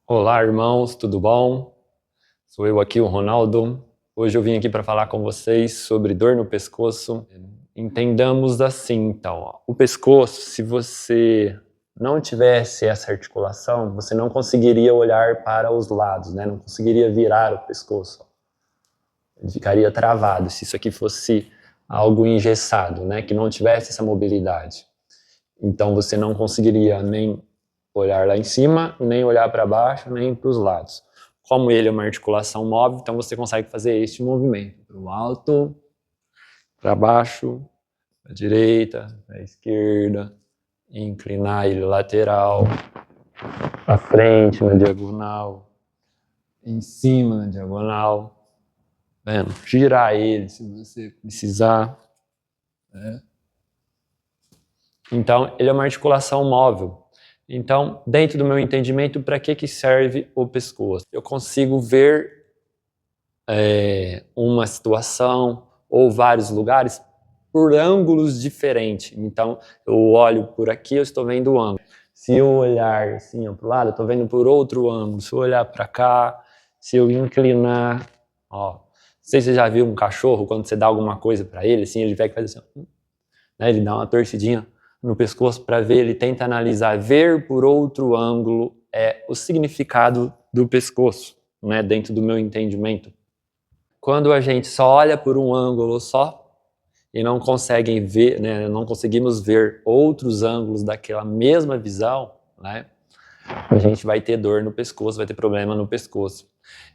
Olá, irmãos, tudo bom? Sou eu aqui, o Ronaldo. Hoje eu vim aqui para falar com vocês sobre dor no pescoço. Entendamos assim, então, ó. O pescoço, se você não tivesse essa articulação, você não conseguiria olhar para os lados, né? Não conseguiria virar o pescoço. Ele ficaria travado se isso aqui fosse algo engessado, né? Que não tivesse essa mobilidade. Então você não conseguiria nem olhar lá em cima, nem olhar para baixo, nem para os lados. Como ele é uma articulação móvel, então você consegue fazer este movimento. Para o alto, para baixo, para a direita, para a esquerda, inclinar ele lateral, para frente na diagonal, em cima na diagonal, vendo? Girar ele se você precisar. Né? Então, ele é uma articulação móvel. Então, dentro do meu entendimento, para que serve o pescoço? Eu consigo ver uma situação ou vários lugares por ângulos diferentes. Então, eu olho por aqui, eu estou vendo o ângulo. Se eu olhar assim para o lado, eu estou vendo por outro ângulo. Se eu olhar para cá, se eu inclinar, ó. Não sei se você já viu um cachorro, quando você dá alguma coisa para ele, assim, ele vai fazer assim, né? Ele dá uma torcidinha no pescoço para ver, ele tenta analisar, ver por outro ângulo é o significado do pescoço, né, dentro do meu entendimento. Quando a gente só olha por um ângulo só e não consegue ver, né, não conseguimos ver outros ângulos daquela mesma visão, né, a gente vai ter dor no pescoço, vai ter problema no pescoço.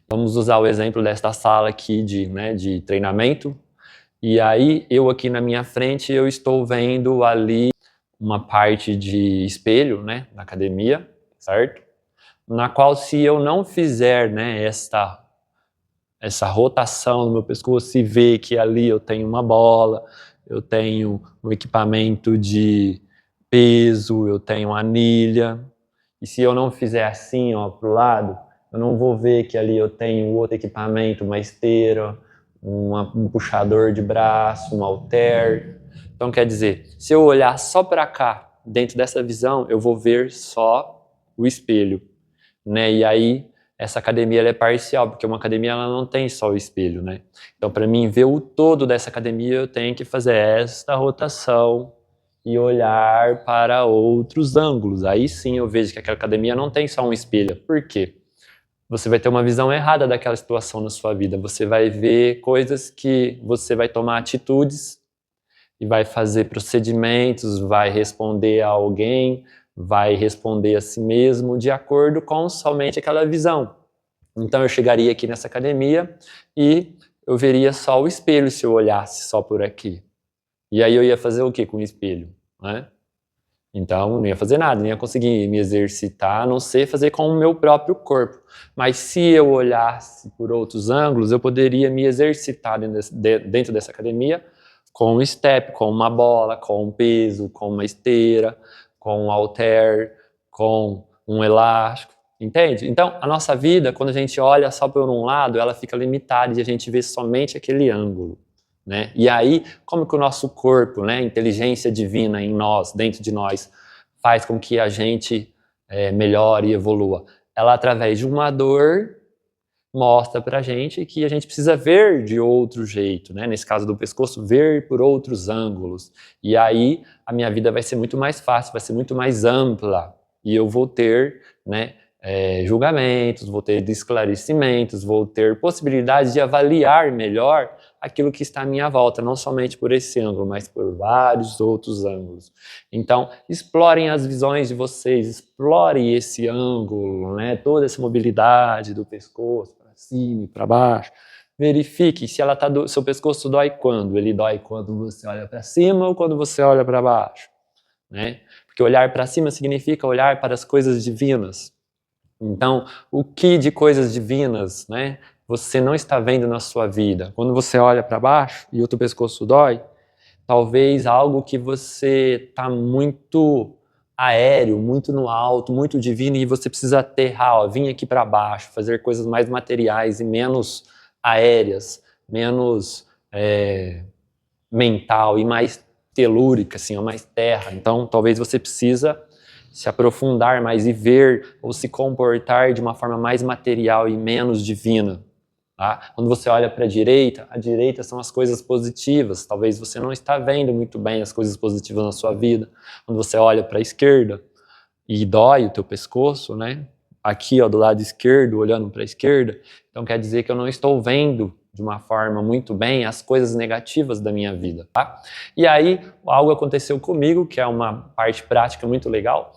Vamos usar o exemplo desta sala aqui de treinamento. E aí, eu aqui na minha frente, eu estou vendo ali uma parte de espelho, né, na academia, certo? Na qual, se eu não fizer, né, essa rotação no meu pescoço e ver que ali eu tenho uma bola, eu tenho um equipamento de peso, eu tenho anilha, e se eu não fizer assim, ó, pro lado, eu não vou ver que ali eu tenho outro equipamento, uma esteira, um puxador de braço, um halter. Então, quer dizer, se eu olhar só para cá, dentro dessa visão, eu vou ver só o espelho, né? E aí, essa academia ela é parcial, porque uma academia ela não tem só o espelho, né? Então, para mim ver o todo dessa academia, eu tenho que fazer esta rotação e olhar para outros ângulos. Aí sim eu vejo que aquela academia não tem só um espelho. Por quê? Você vai ter uma visão errada daquela situação na sua vida. Você vai ver coisas que você vai tomar atitudes e vai fazer procedimentos, vai responder a alguém, vai responder a si mesmo de acordo com somente aquela visão. Então eu chegaria aqui nessa academia e eu veria só o espelho se eu olhasse só por aqui. E aí eu ia fazer o que com o espelho? Né? Então não ia fazer nada, não ia conseguir me exercitar, a não ser fazer com o meu próprio corpo. Mas se eu olhasse por outros ângulos, eu poderia me exercitar dentro dessa academia com um step, com uma bola, com um peso, com uma esteira, com um halter, com um elástico, entende? Então a nossa vida, quando a gente olha só por um lado, ela fica limitada e a gente vê somente aquele ângulo. Né? E aí, como que o nosso corpo, né, a inteligência divina em nós, dentro de nós, faz com que a gente melhore e evolua? Ela, através de uma dor, mostra pra gente que a gente precisa ver de outro jeito, né? Nesse caso do pescoço, ver por outros ângulos. E aí, a minha vida vai ser muito mais fácil, vai ser muito mais ampla. E eu vou ter, né, julgamentos, vou ter esclarecimentos, vou ter possibilidades de avaliar melhor aquilo que está à minha volta, não somente por esse ângulo, mas por vários outros ângulos. Então, explorem as visões de vocês, explorem esse ângulo, né, toda essa mobilidade do pescoço, para cima e para baixo. Verifique se seu pescoço dói quando. Ele dói quando você olha para cima ou quando você olha para baixo. Né? Porque olhar para cima significa olhar para as coisas divinas. Então, o que de coisas divinas, né, você não está vendo na sua vida? Quando você olha para baixo e o teu pescoço dói, talvez algo que você está muito aéreo, muito no alto, muito divino, e você precisa aterrar, ó, vir aqui para baixo, fazer coisas mais materiais e menos aéreas, menos mental e mais telúrica, assim, ó, mais terra. Então, talvez você precisa se aprofundar mais e ver ou se comportar de uma forma mais material e menos divina. Tá? Quando você olha para a direita são as coisas positivas. Talvez você não está vendo muito bem as coisas positivas na sua vida. Quando você olha para a esquerda e dói o teu pescoço, né? Aqui, ó, do lado esquerdo, olhando para a esquerda, então quer dizer que eu não estou vendo de uma forma muito bem as coisas negativas da minha vida, tá? E aí, algo aconteceu comigo, que é uma parte prática muito legal.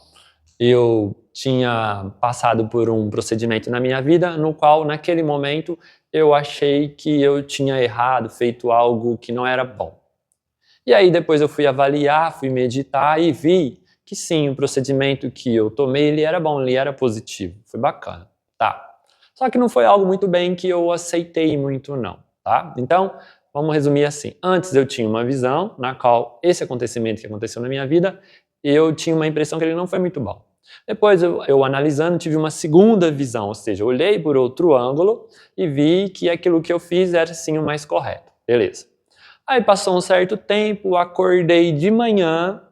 Eu tinha passado por um procedimento na minha vida, no qual, naquele momento, eu achei que eu tinha errado, feito algo que não era bom. E aí depois eu fui avaliar, fui meditar e vi que sim, o procedimento que eu tomei, ele era bom, ele era positivo, foi bacana, tá? Só que não foi algo muito bem que eu aceitei muito não, tá? Então, vamos resumir assim, antes eu tinha uma visão na qual esse acontecimento que aconteceu na minha vida, eu tinha uma impressão que ele não foi muito bom. Depois eu analisando tive uma segunda visão, ou seja, eu olhei por outro ângulo e vi que aquilo que eu fiz era sim o mais correto, beleza. Aí passou um certo tempo, acordei de manhã.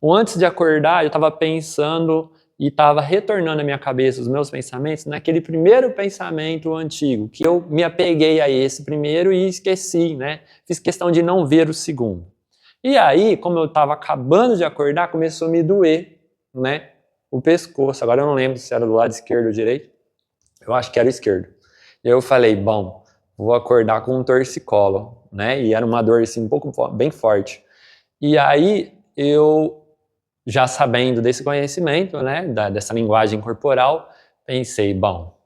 Antes de acordar, eu estava pensando e estava retornando à minha cabeça os meus pensamentos naquele primeiro pensamento antigo, que eu me apeguei a esse primeiro e esqueci, né? Fiz questão de não ver o segundo. E aí, como eu estava acabando de acordar, começou a me doer, né? O pescoço. Agora eu não lembro se era do lado esquerdo ou direito. Eu acho que era o esquerdo. E eu falei, bom, vou acordar com um torcicolo, né? E era uma dor assim, bem forte. E aí eu, já sabendo desse conhecimento, né, dessa linguagem corporal, pensei, bom,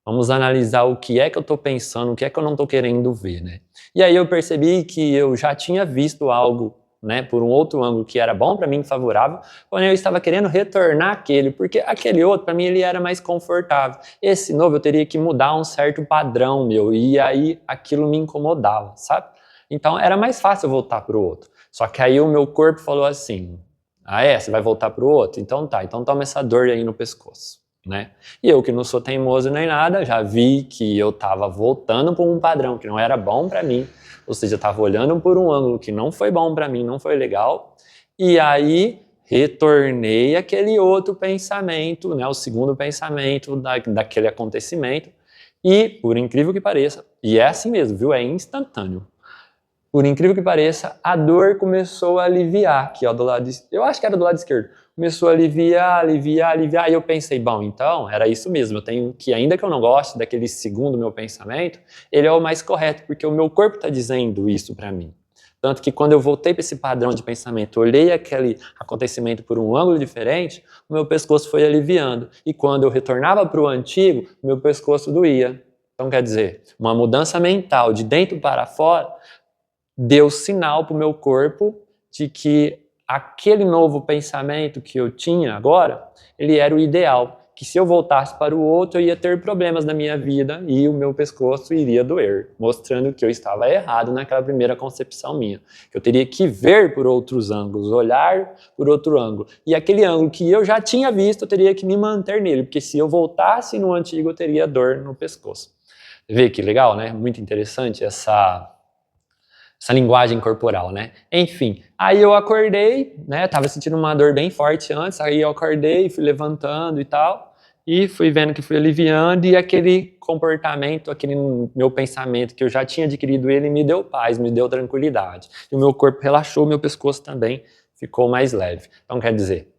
vamos analisar o que é que eu estou pensando, o que é que eu não estou querendo ver, né? E aí eu percebi que eu já tinha visto algo, né, por um outro ângulo que era bom para mim, favorável, porém eu estava querendo retornar aquele, porque aquele outro, para mim, ele era mais confortável. Esse novo eu teria que mudar um certo padrão meu, e aí aquilo me incomodava, sabe? Então era mais fácil eu voltar para o outro. Só que aí o meu corpo falou assim, ah é? Você vai voltar para o outro? Então tá, então toma essa dor aí no pescoço, né? E eu que não sou teimoso nem nada, já vi que eu estava voltando para um padrão que não era bom para mim, ou seja, eu estava olhando por um ângulo que não foi bom para mim, não foi legal, e aí retornei aquele outro pensamento, né, o segundo pensamento daquele acontecimento, e por incrível que pareça, e é assim mesmo, viu? É instantâneo. Por incrível que pareça, a dor começou a aliviar aqui, ó, do lado, eu acho que era do lado esquerdo. Começou a aliviar, e eu pensei, bom, então, era isso mesmo, eu tenho que, ainda que eu não goste daquele segundo meu pensamento, ele é o mais correto, porque o meu corpo está dizendo isso para mim. Tanto que quando eu voltei para esse padrão de pensamento, olhei aquele acontecimento por um ângulo diferente, o meu pescoço foi aliviando. E quando eu retornava para o antigo, o meu pescoço doía. Então, quer dizer, uma mudança mental de dentro para fora deu sinal para o meu corpo de que aquele novo pensamento que eu tinha agora, ele era o ideal, que se eu voltasse para o outro eu ia ter problemas na minha vida e o meu pescoço iria doer, mostrando que eu estava errado naquela primeira concepção minha, que eu teria que ver por outros ângulos, olhar por outro ângulo, e aquele ângulo que eu já tinha visto, eu teria que me manter nele, porque se eu voltasse no antigo eu teria dor no pescoço. Vê que legal, né? Muito interessante essa linguagem corporal, né? Enfim, aí eu acordei, né? Tava sentindo uma dor bem forte antes, aí eu acordei, fui levantando e tal, e fui vendo que fui aliviando, e aquele comportamento, aquele meu pensamento que eu já tinha adquirido ele, me deu paz, me deu tranquilidade. E o meu corpo relaxou, meu pescoço também ficou mais leve. Então, quer dizer,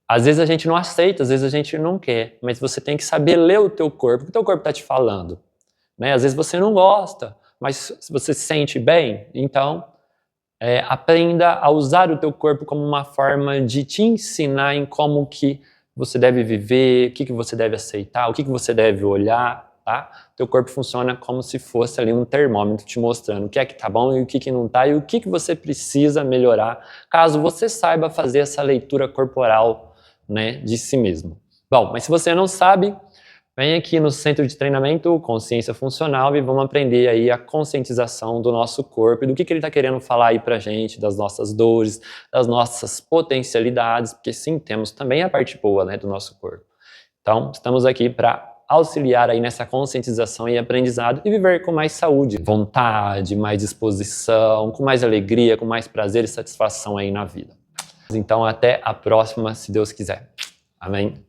às vezes a gente não aceita, às vezes a gente não quer, mas você tem que saber ler o teu corpo, o que o teu corpo está te falando, né? Às vezes você não gosta, mas se você se sente bem, então aprenda a usar o teu corpo como uma forma de te ensinar em como que você deve viver, o que você deve aceitar, o que você deve olhar, tá? O teu corpo funciona como se fosse ali um termômetro te mostrando o que é que tá bom e o que não tá, e o que você precisa melhorar, caso você saiba fazer essa leitura corporal, né, de si mesmo. Bom, mas se você não sabe, vem aqui no Centro de Treinamento Consciência Funcional e vamos aprender aí a conscientização do nosso corpo e do que ele está querendo falar aí pra gente, das nossas dores, das nossas potencialidades, porque sim, temos também a parte boa, né, do nosso corpo. Então, estamos aqui para auxiliar aí nessa conscientização e aprendizado e viver com mais saúde, vontade, mais disposição, com mais alegria, com mais prazer e satisfação aí na vida. Então até a próxima, se Deus quiser. Amém?